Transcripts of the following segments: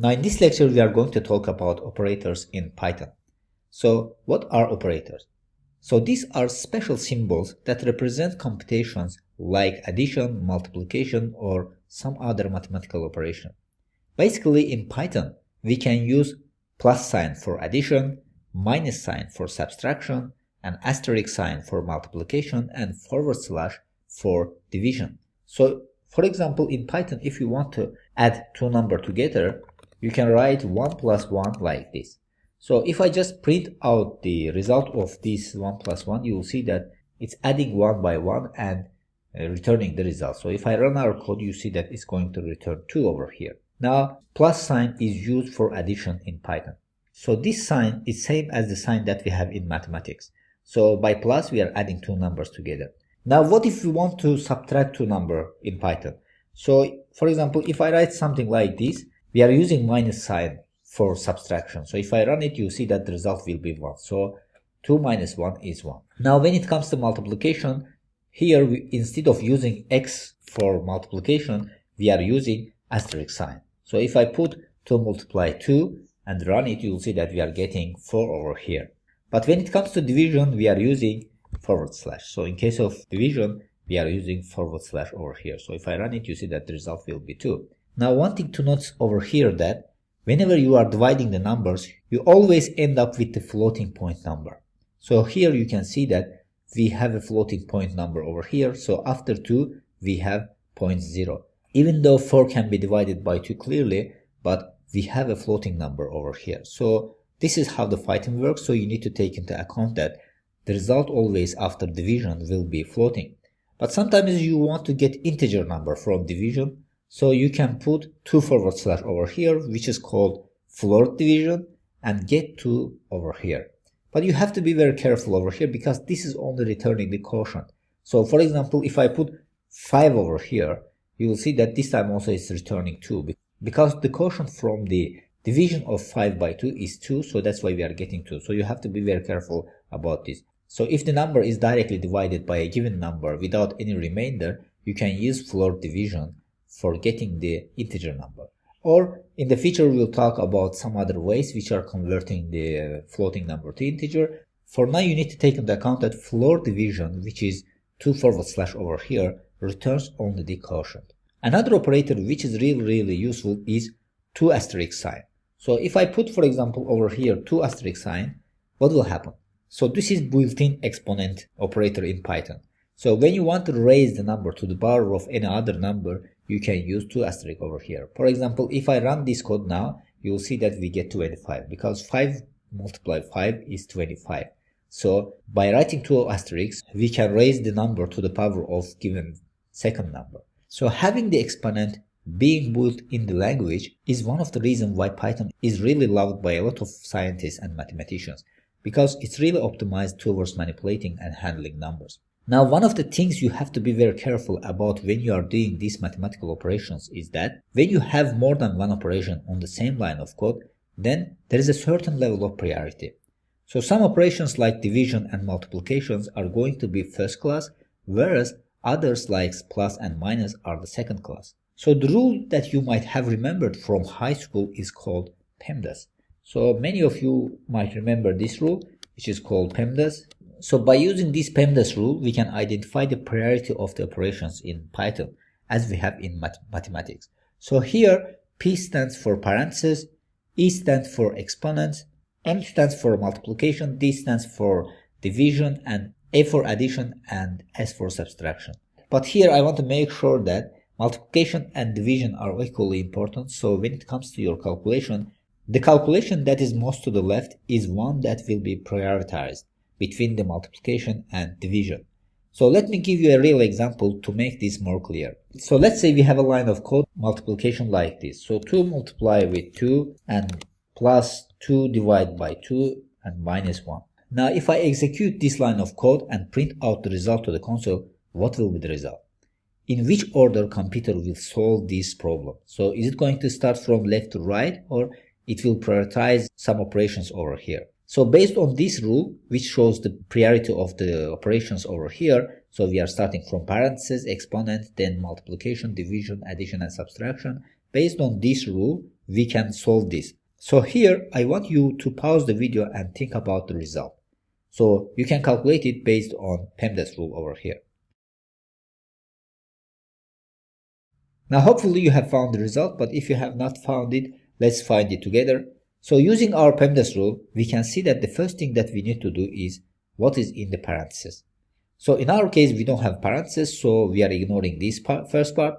Now in this lecture we are going to talk about operators in Python. So what are operators? So these are special symbols that represent computations like addition, multiplication, or some other mathematical operation. Basically in Python we can use plus sign for addition, minus sign for subtraction, an asterisk sign for multiplication, and forward slash for division. So for example, in Python, if you want to add two numbers together, you can write 1 plus 1 like this. So if I just print out the result of this 1 plus 1, you will see that it's adding 1 by 1 and returning the result. So if I run our code, you see that it's going to return 2 over here. Now, plus sign is used for addition in Python. So this sign is same as the sign that we have in mathematics. So by plus, we are adding two numbers together. Now, what if we want to subtract two numbers in Python? So, for example, if I write something like this, we are using minus sign for subtraction. So if I run it, you see that the result will be 1. So 2 minus 1 is 1. Now, when it comes to multiplication, here instead of using x for multiplication, we are using asterisk sign. So if I put 2 multiply 2 and run it, you will see that we are getting 4 over here. But when it comes to division, we are using forward slash. So in case of division, we are using forward slash over here. So if I run it, you see that the result will be 2. Now, one thing to notice over here that whenever you are dividing the numbers, you always end up with the floating point number. So here you can see that we have a floating point number over here. So after 2, we have 0.0. Even though 4 can be divided by 2 clearly, but we have a floating number over here. So this is how the Python works. So you need to take into account that the result always after division will be floating. But sometimes you want to get integer number from division. So you can put 2 forward slash over here, which is called float division, and get 2 over here. But you have to be very careful over here because this is only returning the quotient. So for example, if I put 5 over here, you will see that this time also it's returning 2 because the quotient from the division of 5 by 2 is 2. So that's why we are getting 2. So you have to be very careful about this. So if the number is directly divided by a given number without any remainder, you can use float division for getting the integer number. Or in the future we will talk about some other ways which are converting the floating number to integer. For now you need to take into account that float division, which is 2 forward slash over here, returns only the quotient. Another operator which is really useful is 2 asterisk sign. So if I put, for example, over here 2 asterisk sign, what will happen? So this is built-in exponent operator in Python. So when you want to raise the number to the power of any other number, you can use 2 asterisk over here. For example, if I run this code now, you will see that we get 25 because 5 multiplied 5 is 25. So by writing 2 asterisks, we can raise the number to the power of given second number. So having the exponent being built in the language is one of the reasons why Python is really loved by a lot of scientists and mathematicians, because it's really optimized towards manipulating and handling numbers. Now, one of the things you have to be very careful about when you are doing these mathematical operations is that when you have more than one operation on the same line of code, then there is a certain level of priority. So some operations like division and multiplications are going to be first class, whereas others like plus and minus are the second class. So the rule that you might have remembered from high school is called PEMDAS. So many of you might remember this rule, which is called PEMDAS. So by using this PEMDAS rule, we can identify the priority of the operations in Python as we have in mathematics. So here, P stands for parentheses, E stands for exponents, M stands for multiplication, D stands for division, and A for addition, and S for subtraction. But here I want to make sure that multiplication and division are equally important. So when it comes to your calculation, the calculation that is most to the left is one that will be prioritized between the multiplication and division. So let me give you a real example to make this more clear. So let's say we have a line of code multiplication like this. So 2 multiply with 2 and plus 2 divide by 2 and minus 1. Now if I execute this line of code and print out the result to the console, what will be the result? In which order computer will solve this problem? So is it going to start from left to right, or it will prioritize some operations over here? So based on this rule, which shows the priority of the operations over here, so we are starting from parentheses, exponent, then multiplication, division, addition, and subtraction. Based on this rule, we can solve this. So here I want you to pause the video and think about the result. So you can calculate it based on PEMDAS rule over here. Now hopefully you have found the result, but if you have not found it, let's find it together. So using our PEMDAS rule, we can see that the first thing that we need to do is what is in the parentheses. So in our case, we don't have parentheses, so we are ignoring this first part.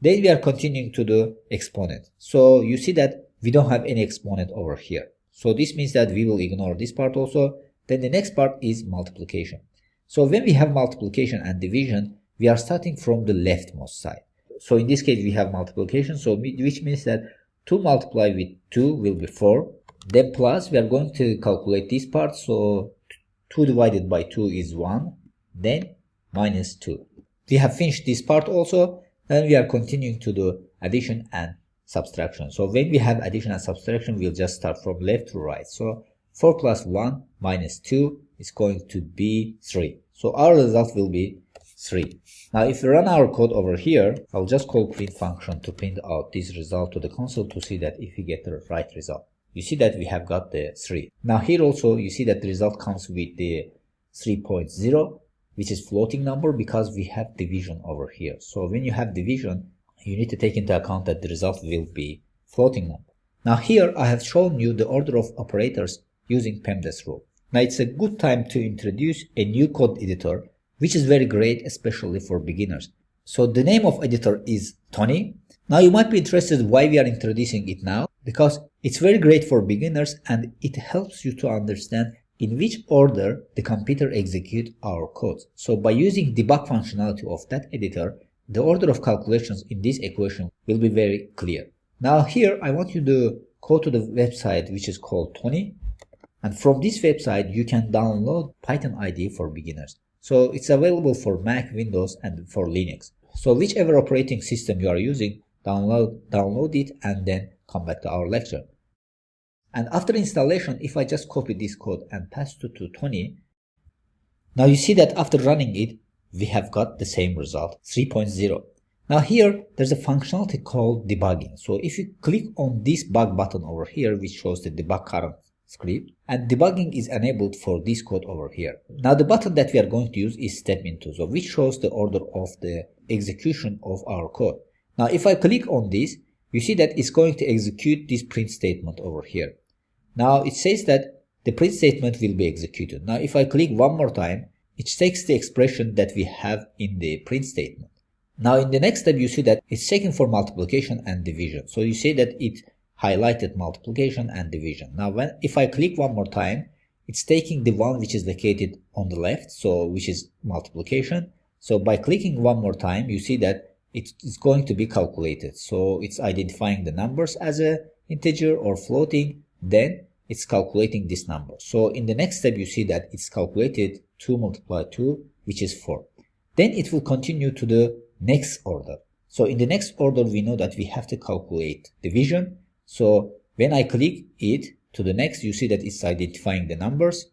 Then we are continuing to the exponent. So you see that we don't have any exponent over here. So this means that we will ignore this part also. Then the next part is multiplication. So when we have multiplication and division, we are starting from the leftmost side. So in this case, we have multiplication, so which means that 2 multiplied with 2 will be 4. Then plus, we are going to calculate this part. So 2 divided by 2 is 1. Then minus 2. We have finished this part also. Then we are continuing to do addition and subtraction. So when we have addition and subtraction, we'll just start from left to right. So 4 plus 1 minus 2 is going to be 3. So our result will be 3. Now if we run our code over here, I'll just call print function to print out this result to the console to see that if we get the right result. You see that we have got the 3. Now here also you see that the result comes with the 3.0, which is floating number because we have division over here. So when you have division, you need to take into account that the result will be floating number. Now here I have shown you the order of operators using PEMDAS rule. Now it's a good time to introduce a new code editor, which is very great, especially for beginners. So the name of editor is Tony. Now you might be interested why we are introducing it now, because it's very great for beginners and it helps you to understand in which order the computer executes our code. So by using debug functionality of that editor, the order of calculations in this equation will be very clear. Now here I want you to go to the website which is called Tony, and from this website you can download Python IDE for beginners. So it's available for Mac, Windows and for Linux. So whichever operating system you are using, download it and then come back to our lecture. And after installation, if I just copy this code and pass it to Tony, now you see that after running it, we have got the same result, 3.0. Now here, there's a functionality called debugging. So if you click on this bug button over here, which shows the debug current script, and debugging is enabled for this code over here. Now the button that we are going to use is step into, so which shows the order of the execution of our code. Now if I click on this, you see that it's going to execute this print statement over here. Now it says that the print statement will be executed. Now if I click one more time, it takes the expression that we have in the print statement. Now in the next step, you see that it's checking for multiplication and division. So you see that it highlighted multiplication and division. Now if I click one more time, it's taking the one which is located on the left, so which is multiplication. So by clicking one more time, you see that it's going to be calculated. So it's identifying the numbers as a integer or floating, then it's calculating this number. So in the next step, you see that it's calculated 2 multiplied 2, which is 4. Then it will continue to the next order. So in the next order, we know that we have to calculate division. So when I click it to the next, you see that it's identifying the numbers.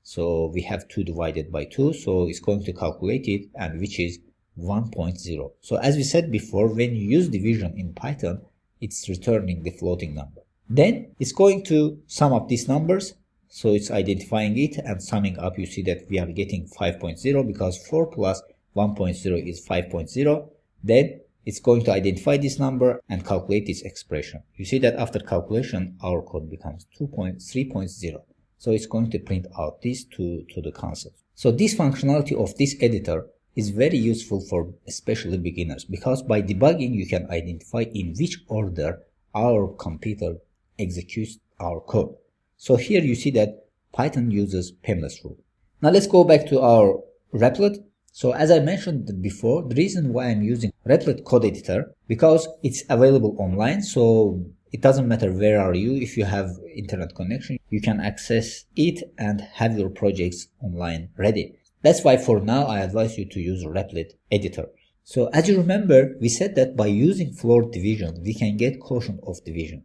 So we have 2 divided by 2. So it's going to calculate it, and which is 1.0. So as we said before, when you use division in Python, it's returning the floating number. Then it's going to sum up these numbers. So it's identifying it and summing up. You see that we are getting 5.0 because 4 plus 1.0 is 5.0. Then it's going to identify this number and calculate this expression. You see that after calculation, our code becomes 3.0. So it's going to print out this to the console. So this functionality of this editor is very useful for especially beginners, because by debugging, you can identify in which order our computer executes our code. So here you see that Python uses PEMDAS rule. Now let's go back to our Replit. So as I mentioned before, the reason why I'm using Replit code editor, because it's available online. So it doesn't matter where are you. If you have internet connection, you can access it and have your projects online ready. That's why for now, I advise you to use Replit editor. So as you remember, we said that by using floor division, we can get quotient of division.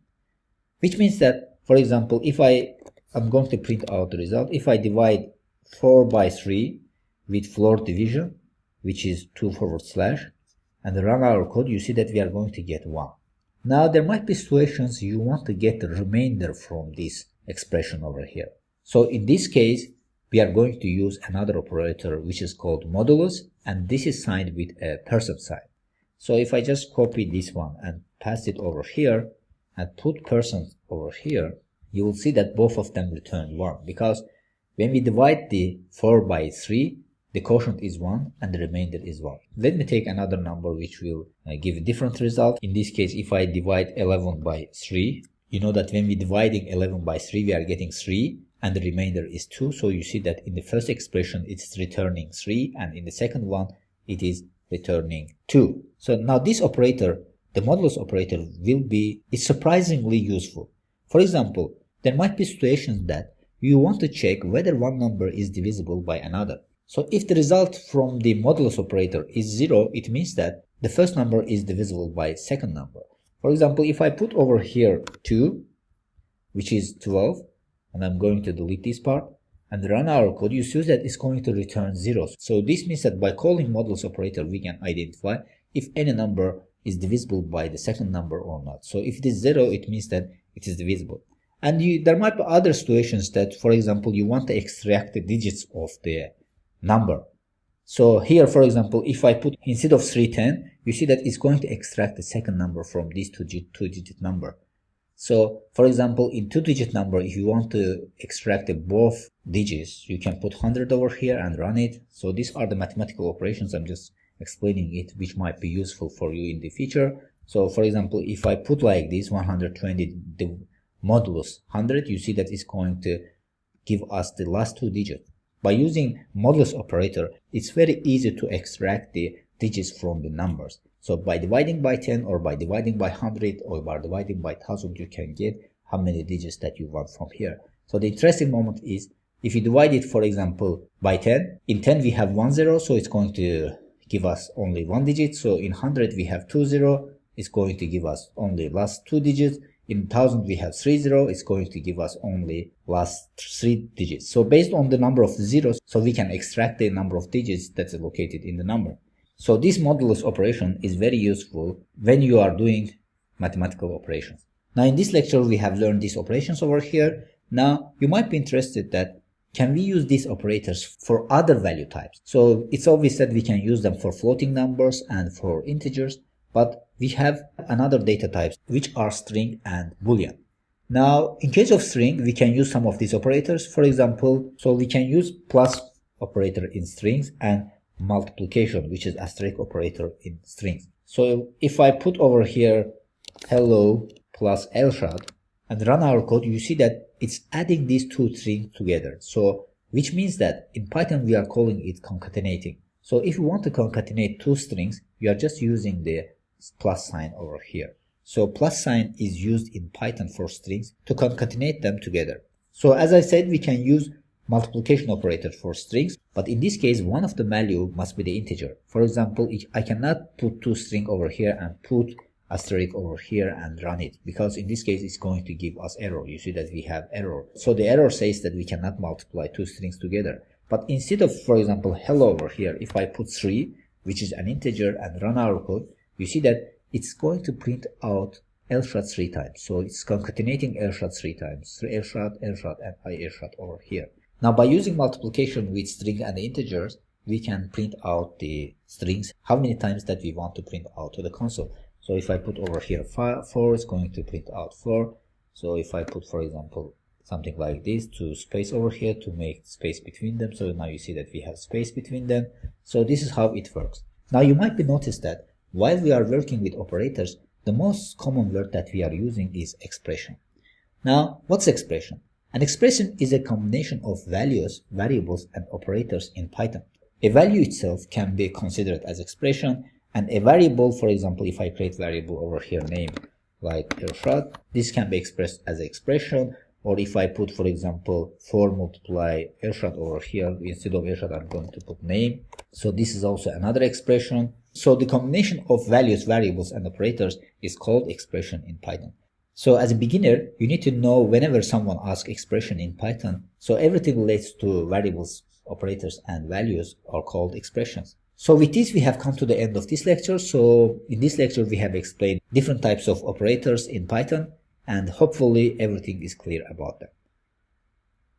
Which means that, for example, if I'm going to print out the result, if I divide 4 by 3 with floor division, which is 2// and run our code, you see that we are going to get 1. Now there might be situations you want to get the remainder from this expression over here. So in this case, we are going to use another operator which is called modulus, and this is signed with a percent sign. So if I just copy this one and pass it over here and put percent over here, you will see that both of them return 1, because when we divide the 4 by 3, the quotient is 1 and the remainder is 1. Let me take another number which will give a different result. In this case, if I divide 11 by 3, you know that when we dividing 11 by 3, we are getting 3 and the remainder is 2. So you see that in the first expression, it's returning 3, and in the second one, it is returning 2. So now this operator, the modulus operator, is surprisingly useful. For example, there might be situations that you want to check whether one number is divisible by another. So if the result from the modulus operator is 0, it means that the first number is divisible by second number. For example, if I put over here 2, which is 12, and I'm going to delete this part, and run our code, you see that it's going to return 0. So this means that by calling modulus operator, we can identify if any number is divisible by the second number or not. So if it is 0, it means that it is divisible. And there might be other situations that, for example, you want to extract the digits of the number. So here, for example, if I put instead of 310, you see that it's going to extract the second number from this two-digit number. So, for example, in two-digit number, if you want to extract both digits, you can put 100 over here and run it. So these are the mathematical operations. I'm just explaining it, which might be useful for you in the future. So, for example, if I put like this 120, the modulus 100, you see that it's going to give us the last two digits. By using modulus operator, it's very easy to extract the digits from the numbers. So by dividing by 10 or by dividing by 100 or by dividing by 1000, you can get how many digits that you want from here. So the interesting moment is if you divide it, for example, by 10, in 10 we have 1 0, so it's going to give us only one digit. So in 100 we have 2 0, it's going to give us only last two digits. In 1000 we have 3 0, it's going to give us only last 3 digits. So based on the number of zeros, so we can extract the number of digits that's located in the number. So this modulus operation is very useful when you are doing mathematical operations. Now in this lecture we have learned these operations over here. Now you might be interested that can we use these operators for other value types? So it's obvious that we can use them for floating numbers and for integers, but we have another data types which are string and boolean. Now in case of string, we can use some of these operators. For example, so we can use plus operator in strings and multiplication, which is asterisk operator in strings. So if I put over here hello plus Elshad and run our code, you see that it's adding these two strings together. So which means that in Python we are calling it concatenating. So if you want to concatenate two strings, you are just using the plus sign over here. So plus sign is used in Python for strings to concatenate them together. So as I said, we can use multiplication operator for strings, but in this case one of the value must be the integer. For example, I cannot put two string over here and put asterisk over here and run it, because in this case it's going to give us error. You see that we have error. So the error says that we cannot multiply two strings together. But instead of, for example, hello over here, if I put 3, which is an integer, and run our code, you see that it's going to print out Elshad 3 times. So it's concatenating Elshad 3 times. Elshad, Elshad, and Elshad over here. Now by using multiplication with string and integers, we can print out the strings how many times that we want to print out to the console. So if I put over here 4, it's going to print out 4. So if I put, for example, something like this, to space over here to make space between them. So now you see that we have space between them. So this is how it works. Now you might be noticed that while we are working with operators, the most common word that we are using is expression. Now, what's expression? An expression is a combination of values, variables, and operators in Python. A value itself can be considered as expression, and a variable, for example, if I create variable over here name like Elshad, this can be expressed as an expression. Or if I put, for example, 4 multiply Elshad over here, instead of Elshad I'm going to put name. So this is also another expression. So the combination of values, variables, and operators is called expression in Python. So as a beginner, you need to know whenever someone asks expression in Python, so everything relates to variables, operators, and values are called expressions. So with this, we have come to the end of this lecture. So in this lecture, we have explained different types of operators in Python, and hopefully everything is clear about them.